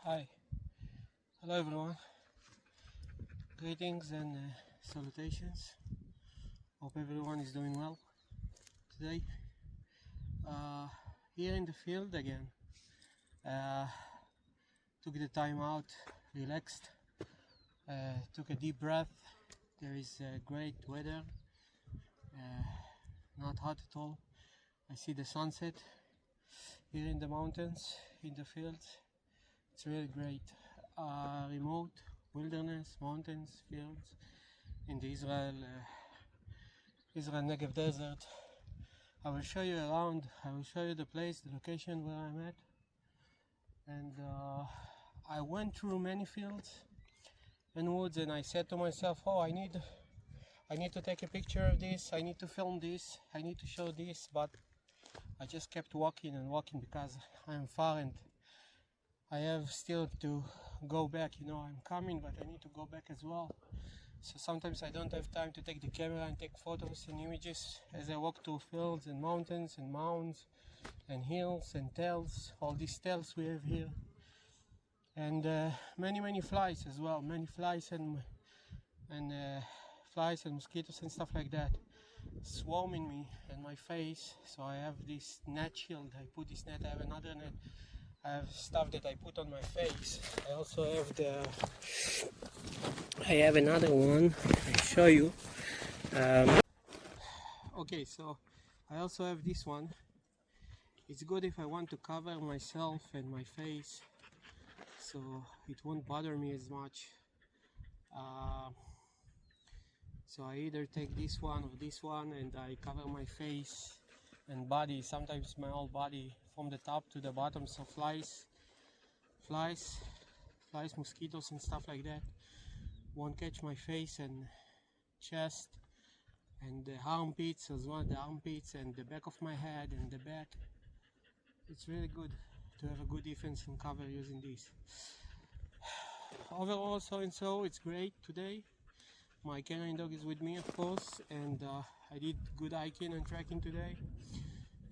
Hi, hello everyone. Greetings and salutations. Hope everyone is doing well today. Here in the field again. Took the time out, relaxed, took a deep breath. There is great weather, not hot at all. I see the sunset here in the mountains, in the fields. It's really great. Remote wilderness, mountains, fields in the Israel Negev desert. I will show you around. I will show you the place, the location where I'm at. And I went through many fields and woods, and I said to myself, "Oh, I need to take a picture of this. I need to film this. I need to show this." But I just kept walking and walking because I'm far and I have still to go back. I'm coming, but I need to go back as well. So sometimes I don't have time to take the camera and take photos and images as I walk through fields and mountains and mounds and hills and tails, all these tails we have here. And many flies as well, many flies and flies and mosquitoes and stuff like that swarming me and my face. So I have this net shield. I put this net. I have another net. I have stuff that I put on my face. I also have I have another one. I'll show you. Okay, so I also have this one. It's good if I want to cover myself and my face, so it won't bother me as much. So I either take this one or this one, and I cover my face and body, sometimes my whole body from the top to the bottom, so flies, mosquitoes and stuff like that won't catch my face and chest and the armpits as well, the armpits and the back of my head and the back. It's really good to have a good defense and cover using this. Overall, so it's great today. My canine dog is with me, of course, and I did good hiking and trekking today,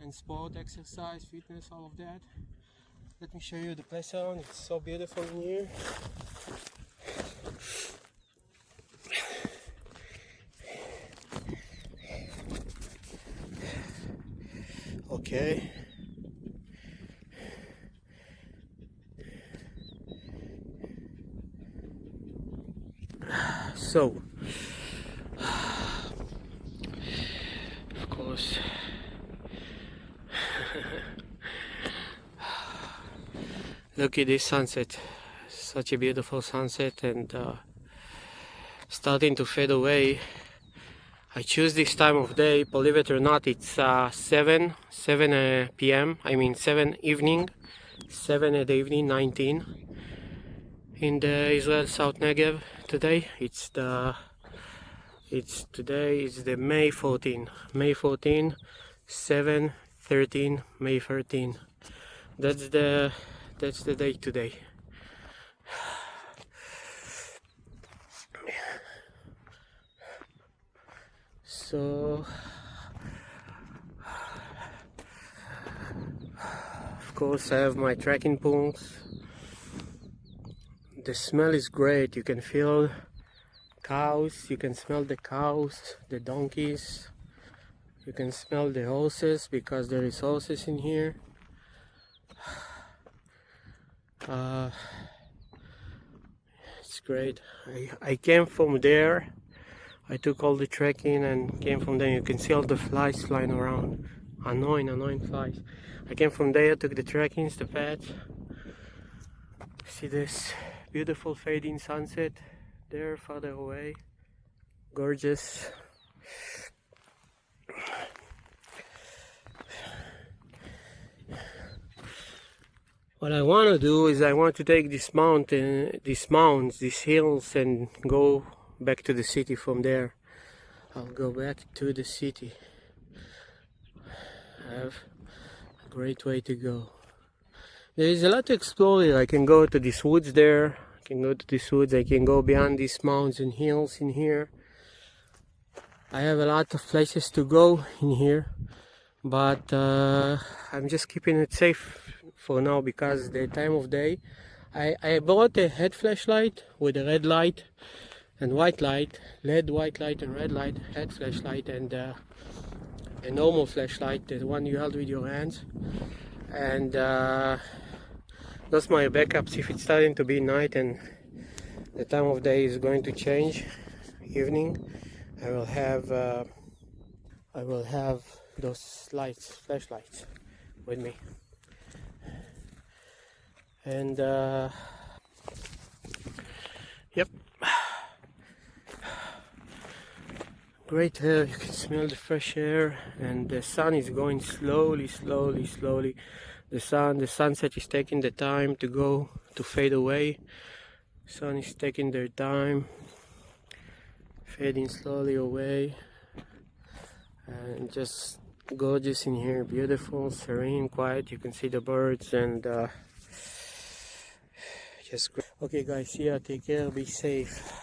and sport, exercise, fitness, all of that. Let me show you the place around. It's so beautiful in here. Okay. So, of course, look at this sunset. Such a beautiful sunset, and starting to fade away. I choose this time of day, believe it or not. It's 7 p.m. I mean 7 evening, 7 at the evening, 19 in the Israel South Negev. Today it's the May 14, 7/13, May 13. That's the day today. So of course I have my trekking poles. The smell is great. You can feel cows, you can smell the cows, the donkeys, you can smell the horses because there is horses in here. It's great. I came from there. I took all the trekking and came from there. You can see all the flies flying around. Annoying flies. I came from there, took the trekkings, the paths. See this beautiful fading sunset there farther away. Gorgeous. What I want to do is I want to take this mountain, these mounds, these hills, and go back to the city from there. I'll go back to the city. I have a great way to go. There is a lot to explore here. I can go to these woods there. I can go beyond these mountains and hills in here. I have a lot of places to go in here, but I'm just keeping it safe for now because the time of day I bought a head flashlight with a red light and white light, LED white light and red light, head flashlight, and a normal flashlight, the one you held with your hands. And that's my backups if it's starting to be night and the time of day is going to change, evening. I will have those lights, flashlights, with me. And yep, great air. You can smell the fresh air, and the sun is going slowly. The sunset is taking the time to fade away. Sun is taking their time, fading slowly away, and just gorgeous in here. Beautiful, serene, quiet. You can see the birds, and just great. Okay guys, see ya, take care, be safe.